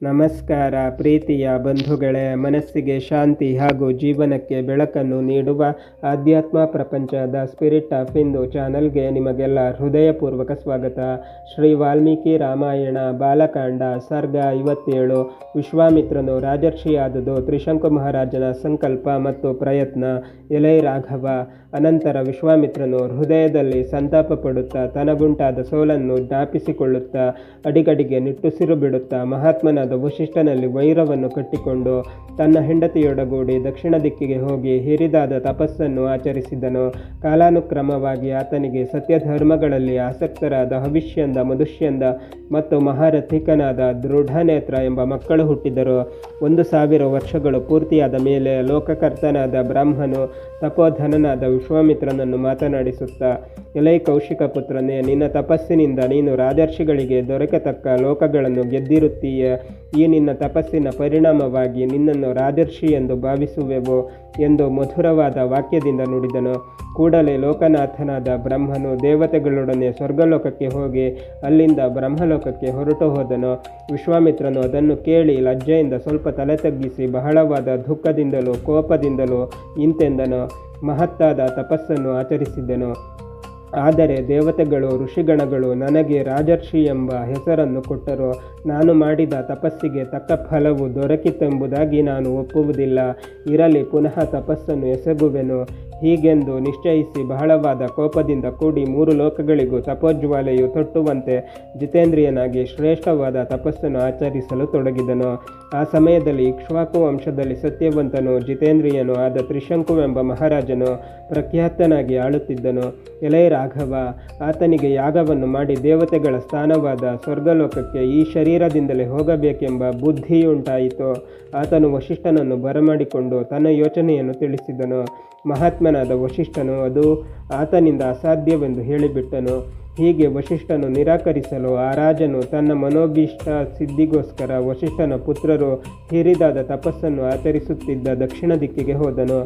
ನಮಸ್ಕಾರ ಪ್ರೀತಿಯ ಬಂಧುಗಳೇ, ಮನಸ್ಸಿಗೆ ಶಾಂತಿ ಹಾಗೂ ಜೀವನಕ್ಕೆ ಬೆಳಕನ್ನು ನೀಡುವ ಆಧ್ಯಾತ್ಮ ಪ್ರಪಂಚ ದ ಸ್ಪಿರಿಟ್ ಆಫ್ ಹಿಂದೂ ಚಾನಲ್ಗೆ ನಿಮಗೆಲ್ಲ ಹೃದಯಪೂರ್ವಕ ಸ್ವಾಗತ. ಶ್ರೀ ವಾಲ್ಮೀಕಿ ರಾಮಾಯಣ ಬಾಲಕಾಂಡ ಸರ್ಗ 57. ವಿಶ್ವಾಮಿತ್ರನು ರಾಜರ್ಷಿಯಾದುದು ತ್ರಿಶಂಕು ಮಹಾರಾಜನ ಸಂಕಲ್ಪ ಮತ್ತು ಪ್ರಯತ್ನ. ಎಲೈ ರಾಘವ. ಅನಂತರ ವಿಶ್ವಾಮಿತ್ರನು ಹೃದಯದಲ್ಲಿ ಸಂತಾಪ ಪಡುತ್ತಾ ತನಗುಂಟಾದ ಸೋಲನ್ನು ಜ್ಞಾಪಿಸಿಕೊಳ್ಳುತ್ತಾ ಅಡಿಗಡಿಗೆ ನಿಟ್ಟುಸಿರು ಬಿಡುತ್ತಾ ಮಹಾತ್ಮನಾದ ವಸಿಷ್ಠನಲ್ಲಿ ವೈರವನ್ನು ಕಟ್ಟಿಕೊಂಡು ತನ್ನ ಹೆಂಡತಿಯೊಡಗೂಡಿ ದಕ್ಷಿಣ ದಿಕ್ಕಿಗೆ ಹೋಗಿ ಹಿರಿದಾದ ತಪಸ್ಸನ್ನು ಆಚರಿಸಿದನು. ಕಾಲಾನುಕ್ರಮವಾಗಿ ಆತನಿಗೆ ಸತ್ಯಧರ್ಮಗಳಲ್ಲಿ ಆಸಕ್ತರಾದ ಹವಿಷ್ಯಂದ, ಮಧುಷ್ಯಂದ ಮತ್ತು ಮಹಾರಥಿಕನಾದ ದೃಢನೇತ್ರ ಎಂಬ ಮಕ್ಕಳು ಹುಟ್ಟಿದರು. 1,000 ವರ್ಷಗಳು ಪೂರ್ತಿಯಾದ ಮೇಲೆ ಲೋಕಕರ್ತನಾದ ಬ್ರಹ್ಮನು ತಪೋಧನನಾದ ವಿಶ್ವಾಮಿತ್ರನನ್ನು ಮಾತನಾಡಿಸುತ್ತಾ, ಎಲೈ ಕೌಶಿಕ ಪುತ್ರನೇ, ನಿನ್ನ ತಪಸ್ಸಿನಿಂದ ನೀನು ರಾಜರ್ಷಿಗಳಿಗೆ ದೊರಕತಕ್ಕ ಲೋಕಗಳನ್ನು ಗೆದ್ದಿರುತ್ತೀಯ. ಈ ನಿನ್ನ ತಪಸ್ಸಿನ ಪರಿಣಾಮವಾಗಿ ನಿನ್ನನ್ನು ರಾಜರ್ಷಿ ಎಂದು ಭಾವಿಸುವೆವು ಎಂದು ಮಧುರವಾದ ವಾಕ್ಯದಿಂದ ನುಡಿದನು. ಕೂಡಲೇ ಲೋಕನಾಥನಾದ ಬ್ರಹ್ಮನು ದೇವತೆಗಳೊಡನೆ ಸ್ವರ್ಗಲೋಕಕ್ಕೆ ಹೋಗಿ ಅಲ್ಲಿಂದ ಬ್ರಹ್ಮಲೋಕಕ್ಕೆ ಹೊರಟು ಹೋದನು. ವಿಶ್ವಾಮಿತ್ರನು ಅದನ್ನು ಕೇಳಿ ಲಜ್ಜೆಯಿಂದ ಸ್ವಲ್ಪ ತಲೆ ತಗ್ಗಿಸಿ ಬಹಳವಾದ ದುಃಖದಿಂದಲೂ ಕೋಪದಿಂದಲೂ ಇಂತೆಂದನು, ಮಹತ್ತಾದ ತಪಸ್ಸನ್ನು ಆಚರಿಸಿದೆನು. ಆದರೆ ದೇವತೆಗಳು, ಋಷಿಗಣಗಳು ನನಗೆ ರಾಜರ್ಷಿ ಎಂಬ ಹೆಸರನ್ನು ಕೊಟ್ಟರು. ನಾನು ಮಾಡಿದ ತಪಸ್ಸಿಗೆ ತಕ್ಕ ಫಲವು ದೊರಕಿತೆಂಬುದಾಗಿ ನಾನು ಒಪ್ಪುವುದಿಲ್ಲ. ಇರಲಿ, ಪುನಃ ತಪಸ್ಸನ್ನು ಎಸಗುವೆನು. ಹೀಗೆಂದು ನಿಶ್ಚಯಿಸಿ ಬಹಳವಾದ ಕೋಪದಿಂದ ಕೂಡಿ 3 ಲೋಕಗಳಿಗೂ ತಪೋಜ್ವಾಲೆಯು ತೊಟ್ಟುವಂತೆ ಜಿತೇಂದ್ರಿಯನಾಗಿ ಶ್ರೇಷ್ಠವಾದ ತಪಸ್ಸನ್ನು ಆಚರಿಸಲು ತೊಡಗಿದನು. ಆ ಸಮಯದಲ್ಲಿ ಇಕ್ಷ್ವಾಕು ವಂಶದಲ್ಲಿ ಸತ್ಯವಂತನು ಜಿತೇಂದ್ರಿಯನು ಆದ ತ್ರಿಶಂಕುವೆಂಬ ಮಹಾರಾಜನು ಪ್ರಖ್ಯಾತನಾಗಿ ಆಳುತ್ತಿದ್ದನು. ಎಲೈ ರಾಘವ, ಆತನಿಗೆ ಯಾಗವನ್ನು ಮಾಡಿ ದೇವತೆಗಳ ಸ್ಥಾನವಾದ ಸ್ವರ್ಗಲೋಕಕ್ಕೆ ಈ ಶರೀರದಿಂದಲೇ ಹೋಗಬೇಕೆಂಬ ಬುದ್ಧಿಯುಂಟಾಯಿತು. ಆತನು ವಸಿಷ್ಠನನ್ನು ಬರಮಾಡಿಕೊಂಡು ತನ್ನ ಯೋಚನೆಯನ್ನು ತಿಳಿಸಿದನು. ಮಹಾತ್ಮನಾದ ವಸಿಷ್ಠನು ಅದು ಆತನಿಂದ ಅಸಾಧ್ಯವೆಂದು ಹೇಳಿಬಿಟ್ಟನು. ಹೀಗೆ ವಸಿಷ್ಠನು ನಿರಾಕರಿಸಲು ಆ ರಾಜನು ತನ್ನ ಮನೋಭೀಷ್ಟ ಸಿದ್ಧಿಗೋಸ್ಕರ ವಸಿಷ್ಠನ ಪುತ್ರರು ಹಿರಿದಾದ ತಪಸ್ಸನ್ನು ಆಚರಿಸುತ್ತಿದ್ದ ದಕ್ಷಿಣ ದಿಕ್ಕಿಗೆ ಹೋದನು.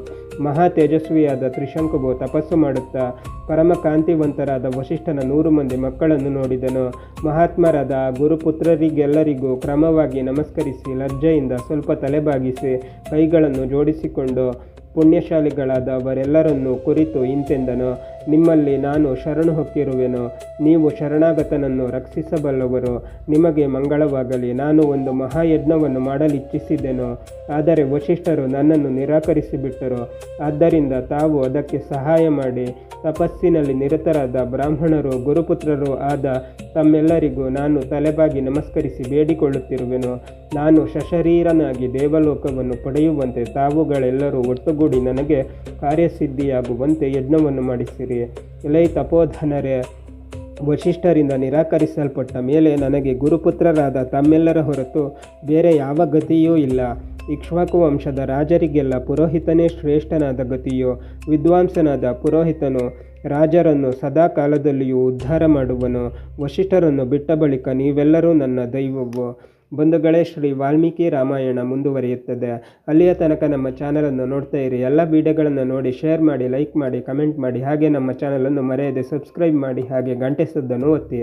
ಮಹಾ ತೇಜಸ್ವಿಯಾದ ತ್ರಿಶಂಕುವು ತಪಸ್ಸು ಮಾಡುತ್ತಾ ಪರಮಕಾಂತಿವಂತರಾದ ವಸಿಷ್ಠನ 100 ಮಂದಿ ಮಕ್ಕಳನ್ನು ನೋಡಿದನು. ಮಹಾತ್ಮರಾದ ಗುರುಪುತ್ರರಿಗೆಲ್ಲರಿಗೂ ಕ್ರಮವಾಗಿ ನಮಸ್ಕರಿಸಿ ಲಜ್ಜೆಯಿಂದ ಸ್ವಲ್ಪ ತಲೆಬಾಗಿಸಿ ಕೈಗಳನ್ನು ಜೋಡಿಸಿಕೊಂಡು ಪುಣ್ಯಶಾಲಿಗಳಾದ ಅವರೆಲ್ಲರನ್ನೂ ಕುರಿತು ಇಂತೆಂದನು, ನಿಮ್ಮಲ್ಲಿ ನಾನು ಶರಣು ಹೊಕ್ಕಿರುವೆನು. ನೀವು ಶರಣಾಗತನನ್ನು ರಕ್ಷಿಸಬಲ್ಲವರು. ನಿಮಗೆ ಮಂಗಳವಾಗಲಿ. ನಾನು ಒಂದು ಮಹಾಯಜ್ಞವನ್ನು ಮಾಡಲಿಚ್ಛಿಸಿದೆನು, ಆದರೆ ವಸಿಷ್ಠರು ನನ್ನನ್ನು ನಿರಾಕರಿಸಿಬಿಟ್ಟರು. ಆದ್ದರಿಂದ ತಾವು ಅದಕ್ಕೆ ಸಹಾಯ ಮಾಡಿ ತಪಸ್ಸಿನಲ್ಲಿ ನಿರತರಾದ ಬ್ರಾಹ್ಮಣರು ಗುರುಪುತ್ರರು ಆದ ತಮ್ಮೆಲ್ಲರಿಗೂ ನಾನು ತಲೆಬಾಗಿ ನಮಸ್ಕರಿಸಿ ಬೇಡಿಕೊಳ್ಳುತ್ತಿರುವೆನು. ನಾನು ಸಶರೀರನಾಗಿ ದೇವಲೋಕವನ್ನು ಪಡೆಯುವಂತೆ ತಾವುಗಳೆಲ್ಲರೂ ಒಟ್ಟುಗೂಡಿ ನನಗೆ ಕಾರ್ಯಸಿದ್ಧಿಯಾಗುವಂತೆ ಯಜ್ಞವನ್ನು ಮಾಡಿಸಿರಿ. ಎಲೈ ತಪೋಧನರೇ, ವಸಿಷ್ಠರಿಂದ ನಿರಾಕರಿಸಲ್ಪಟ್ಟ ಮೇಲೆ ನನಗೆ ಗುರುಪುತ್ರರಾದ ತಮ್ಮೆಲ್ಲರ ಹೊರತು ಬೇರೆ ಯಾವ ಗತಿಯೂ ಇಲ್ಲ. ಇಕ್ಷ್ವಾಕು ವಂಶದ ರಾಜರಿಗೆಲ್ಲ ಪುರೋಹಿತನೇ ಶ್ರೇಷ್ಠನಾದ ಗತಿಯು. ವಿದ್ವಾಂಸನಾದ ಪುರೋಹಿತನು ರಾಜರನ್ನು ಸದಾ ಕಾಲದಲ್ಲಿಯೂ ಉದ್ಧಾರ ಮಾಡುವನು. ವಸಿಷ್ಠರನ್ನು ಬಿಟ್ಟ ಬಳಿಕ ನೀವೆಲ್ಲರೂ ನನ್ನ ದೈವವು. ಬಂಧುಗಳೇ, ಶ್ರೀ ವಾಲ್ಮೀಕಿ ರಾಮಾಯಣ ಮುಂದುವರಿಯುತ್ತದೆ. ಅಲ್ಲಿಯ ತನಕ ನಮ್ಮ ಚಾನಲನ್ನು ನೋಡ್ತಾ ಇರಿ. ಎಲ್ಲ ವಿಡಿಯೋಗಳನ್ನು ನೋಡಿ ಶೇರ್ ಮಾಡಿ, ಲೈಕ್ ಮಾಡಿ, ಕಮೆಂಟ್ ಮಾಡಿ. ಹಾಗೆ ನಮ್ಮ ಚಾನಲನ್ನು ಮರೆಯದೆ ಸಬ್ಸ್ಕ್ರೈಬ್ ಮಾಡಿ. ಹಾಗೆ ಗಂಟೆ ಸದ್ದನ್ನು ಒತ್ತಿ.